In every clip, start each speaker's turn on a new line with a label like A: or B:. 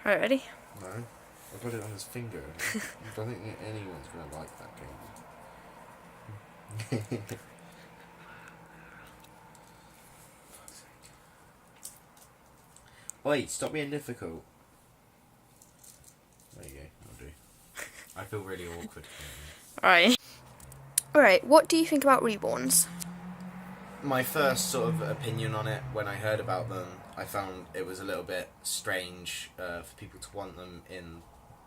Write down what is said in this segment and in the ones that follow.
A: Right, ready?
B: No. I got it on his finger. I don't think anyone's going to like that game. Wait, stop being difficult. There you go, I'll do. I feel really awkward.
A: Alright, what do you think about Reborns?
B: My first sort of opinion on it, when I heard about them, I found it was a little bit strange for people to want them in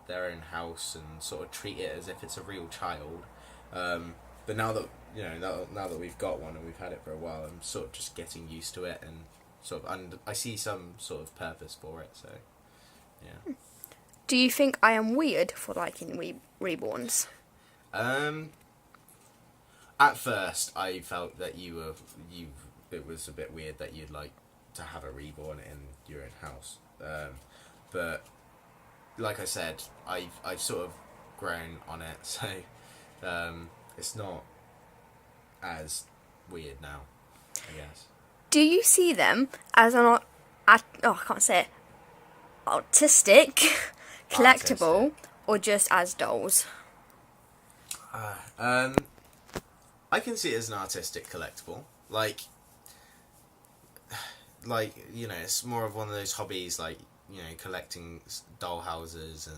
B: their own house and sort of treat it as if it's a real child. But now that now that we've got one and we've had it for a while, I'm sort of just getting used to it and I see some sort of purpose for it. So, yeah.
A: Do you think I am weird for liking Reborns?
B: At first, I felt that it was a bit weird that you'd like to have a reborn in your own house. But like I said, I've sort of grown on it, so it's not as weird now, I guess.
A: Do you see them as an I can't say it, artistic collectible, or just as dolls?
B: I can see it as an artistic collectible. Like it's more of one of those hobbies, like, collecting doll houses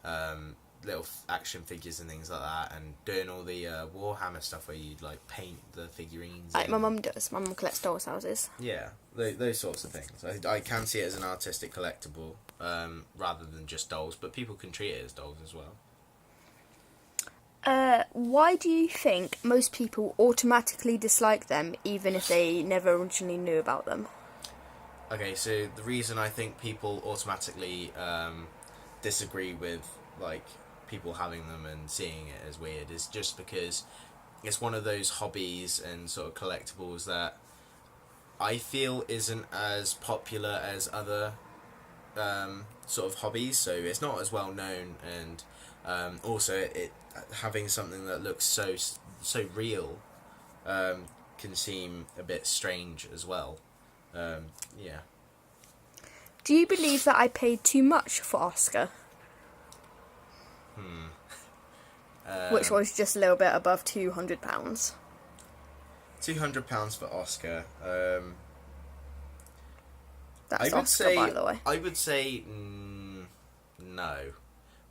B: and little action figures and things like that, and doing all the Warhammer stuff where you like paint the figurines.
A: Like my mum does. My mum collects dolls houses.
B: Yeah, those sorts of things. I can see it as an artistic collectible rather than just dolls, but people can treat it as dolls as well.
A: Why do you think most people automatically dislike them, even if they never originally knew about them?
B: Okay, so the reason I think people automatically disagree with, like, people having them and seeing it as weird is just because it's one of those hobbies and sort of collectibles that I feel isn't as popular as other sort of hobbies, so it's not as well known, and also it having something that looks so real can seem a bit strange as well. Yeah.
A: Do you believe that I paid too much for Oscar? Which was just a little bit above £200.
B: £200 for Oscar.
A: That's Oscar, by the way.
B: I would say no,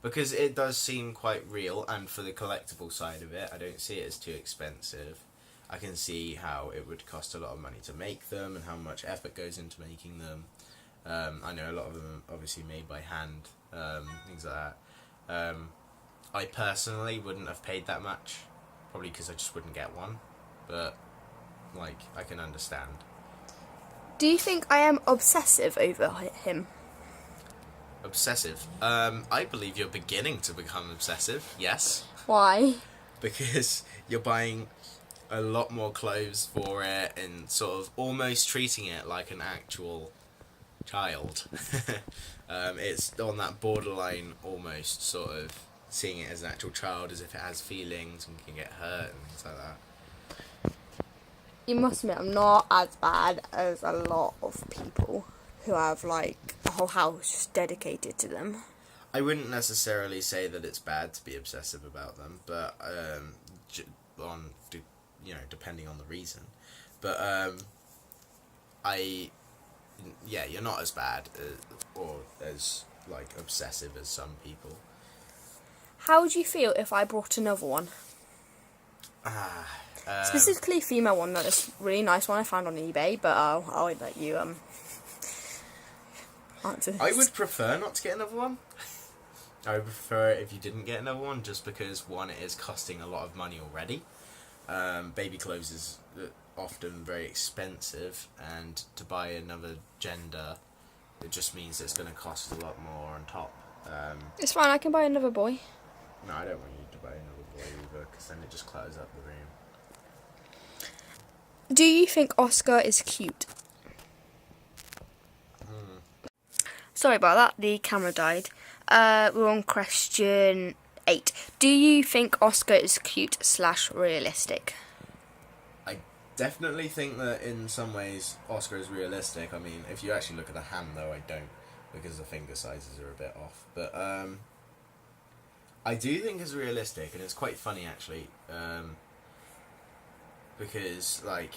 B: because it does seem quite real, and for the collectible side of it, I don't see it as too expensive. I can see how it would cost a lot of money to make them and how much effort goes into making them. I know a lot of them are obviously made by hand, things like that. I personally wouldn't have paid that much, probably because I just wouldn't get one, but like, I can understand.
A: Do you think I am obsessive over him?
B: Obsessive? I believe you're beginning to become obsessive, yes.
A: Why?
B: Because you're buying a lot more clothes for it and sort of almost treating it like an actual child. It's on that borderline, almost sort of seeing it as an actual child, as if it has feelings and can get hurt and things like that.
A: You must admit, I'm not as bad as a lot of people who have like a whole house just dedicated to them.
B: I wouldn't necessarily say that it's bad to be obsessive about them, but depending on the reason. But you're not as bad or as like obsessive as some people.
A: How would you feel if I brought another one? Specifically a female one, not this really nice one I found on eBay, but I'll let you answer this.
B: I would prefer not to get another one. I would prefer it if you didn't get another one, just because, one, it is costing a lot of money already. Baby clothes is often very expensive, and to buy another gender, it just means it's going to cost a lot more on top.
A: It's fine, I can buy another boy.
B: No, I don't want you to buy another boy either, because then it just clutters up the room.
A: Do you think Oscar is cute? Sorry about that, the camera died. We're on question 8. Do you think Oscar is cute / realistic?
B: I definitely think that in some ways Oscar is realistic. I mean, if you actually look at the hand, though, I don't. because the finger sizes are a bit off. But I do think it's realistic, and it's quite funny actually, because like,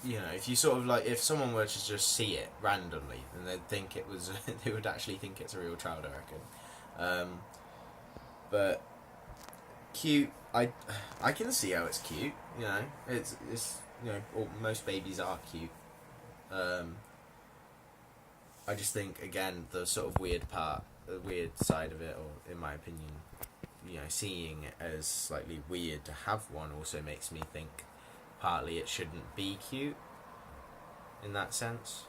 B: you know, if you sort of like, if someone were to just see it randomly, then they'd think it was they would actually think it's a real child, I reckon. But cute, I can see how it's cute. You know, it's you know, most babies are cute. I just think, again, the sort of weird side of it, or in my opinion, you know, seeing it as slightly weird to have one also makes me think partly it shouldn't be cute in that sense.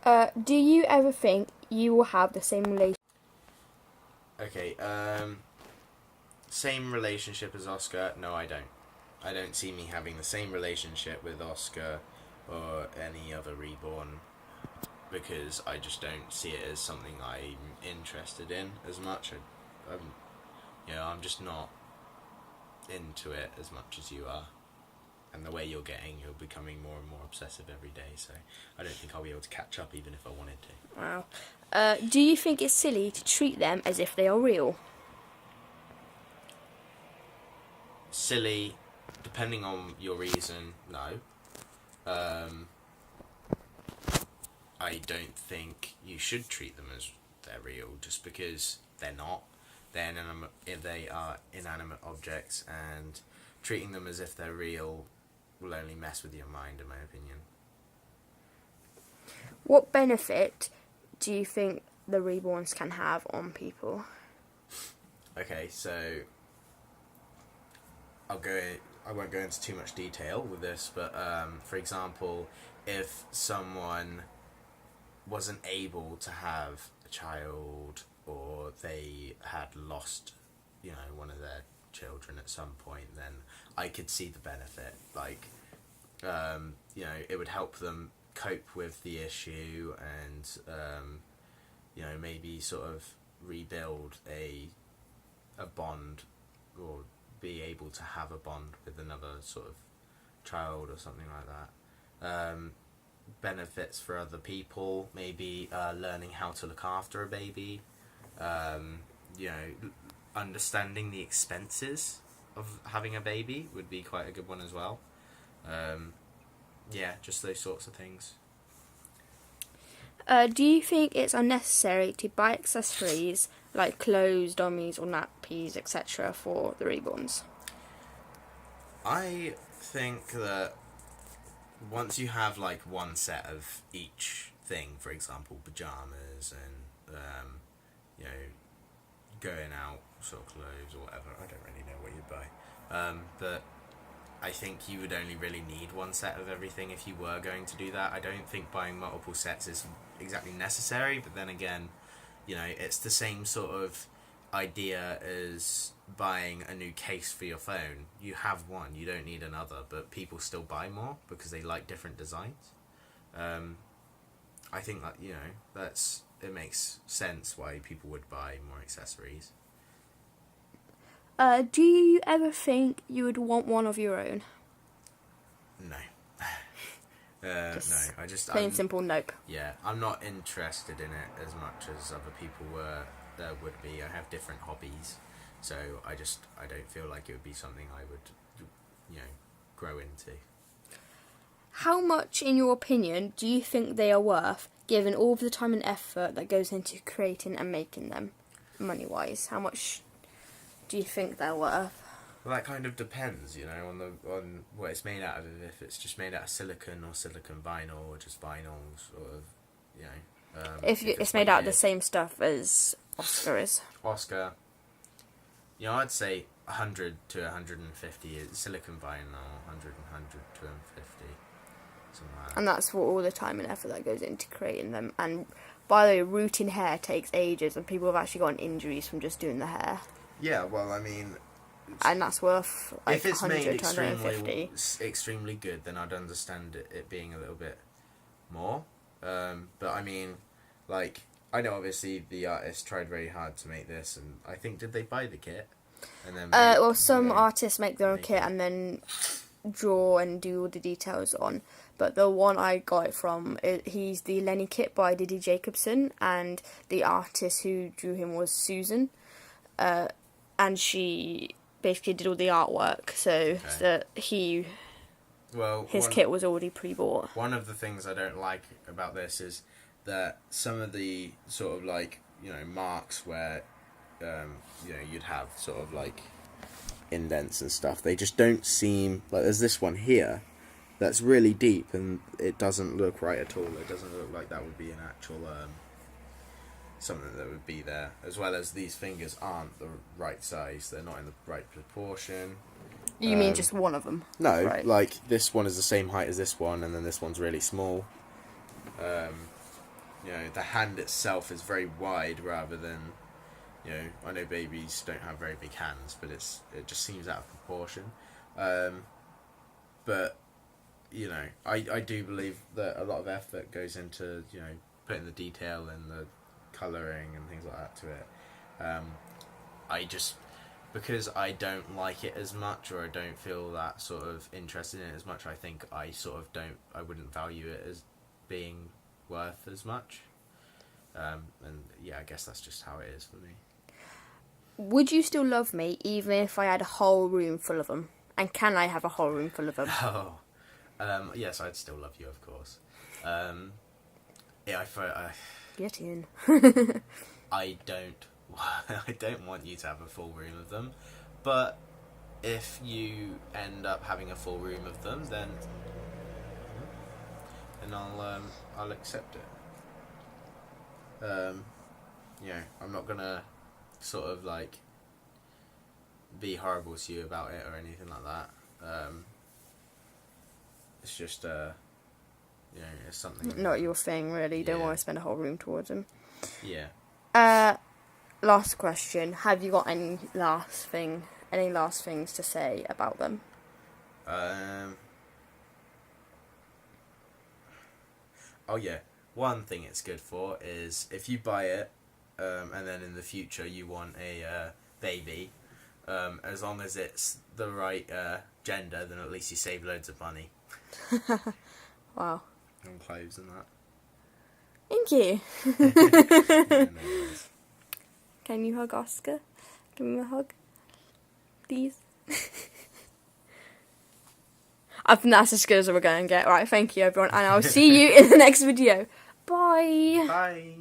A: Do you ever think you will have the same relationship?
B: Okay, same relationship as Oscar? No, I don't. I don't see me having the same relationship with Oscar or any other Reborn, because I just don't see it as something I'm interested in as much. I'm just not into it as much as you are. And the way you're becoming more and more obsessive every day, so I don't think I'll be able to catch up even if I wanted to.
A: Wow. Do you think it's silly to treat them as if they are real?
B: Silly, depending on your reason, no. I don't think you should treat them as they're real, just because they're not. They are inanimate objects, and treating them as if they're real will only mess with your mind, in my opinion.
A: What benefit do you think the Reborns can have on people?
B: Okay, so I won't go into too much detail with this, but for example, if someone wasn't able to have a child, or they had lost, you know, one of their children at some point, then I could see the benefit. Like, you know, it would help them cope with the issue, and you know, maybe sort of rebuild a bond, or be able to have a bond with another sort of child or something like that. Benefits for other people, maybe learning how to look after a baby, you know, understanding the expenses of having a baby would be quite a good one as well. Yeah, just those sorts of things.
A: Do you think it's unnecessary to buy accessories like clothes, dummies or nappies, etc. for the Reborns?
B: I think that once you have like one set of each thing, for example, pajamas and you know, going out sort of clothes or whatever, I don't really know what you'd buy, but I think you would only really need one set of everything if you were going to do that. I don't think buying multiple sets is exactly necessary, but then again, you know, it's the same sort of idea as buying a new case for your phone. You have one, you don't need another, but people still buy more because they like different designs. I think that, you know, it makes sense why people would buy more accessories.
A: Do you ever think you would want one of your own?
B: No. No, I just
A: plain simple nope.
B: Yeah, I'm not interested in it as much as other people would be. I have different hobbies, so I don't feel like it would be something I would, you know, grow into.
A: How much, in your opinion, do you think they are worth, given all of the time and effort that goes into creating and making them, money-wise? How much do you think they're worth?
B: Well, that kind of depends, you know, on what it's made out of. If it's just made out of silicon or silicon vinyl, or just vinyl, sort of, you know.
A: If it's made out of the same stuff as Oscar is.
B: Oscar, you know, I'd say 100 to 150 is silicon vinyl, 100 to 150, something like that.
A: And that's for all the time and effort that goes into creating them. And by the way, rooting hair takes ages, and people have actually gotten injuries from just doing the hair.
B: Yeah, well, I mean,
A: and that's worth like
B: if it's
A: 100
B: made
A: to 150.
B: extremely good, then I'd understand it being a little bit more. But I mean, like, I know obviously the artist tried very hard to make this, and I think, did they buy the kit? And then
A: some artists make their own kit and then draw and do all the details on. But the one I got it from, he's the Lenny Kit by Diddy Jacobson, and the artist who drew him was Susan, and she basically did all the artwork, so that his kit was already pre-bought.
B: One of the things I don't like about this is that some of the sort of like, you know, marks where you know, you'd have sort of like indents and stuff, they just don't seem like, there's this one here that's really deep and it doesn't look right at all. It doesn't look like that would be an actual something that would be there, as well as these fingers aren't the right size, they're not in the right proportion.
A: You mean just one of them?
B: No,
A: right.
B: Like this one is the same height as this one, and then this one's really small. You know, the hand itself is very wide rather than, you know, I know babies don't have very big hands, but it just seems out of proportion. But, you know, I do believe that a lot of effort goes into, you know, putting the detail and the colouring and things like that to it. Because I don't like it as much, or I don't feel that sort of interested in it as much, I think I wouldn't value it as being worth as much. And yeah, I guess that's just how it is for me.
A: Would you still love me even if I had a whole room full of them? And can I have a whole room full of them?
B: Oh, yes, I'd still love you, of course. Yeah,
A: Get in.
B: I don't want you to have a full room of them, but if you end up having a full room of them, then I'll accept it. You know, I'm not gonna sort of like be horrible to you about it or anything like that. It's just you know, it's something.
A: Not your thing, really. You don't want to spend a whole room towards them.
B: Yeah.
A: Last question. Have you got any last things to say about them?
B: Oh yeah. One thing it's good for is if you buy it, and then in the future you want a baby, as long as it's the right gender, then at least you save loads of money.
A: Wow.
B: On clothes and that.
A: Thank you.
B: Yeah, no worries.
A: Can you hug Oscar? Give me a hug, please. I think that's as good as we're going to get. Right, thank you everyone, and I'll see you in the next video. Bye.
B: Bye.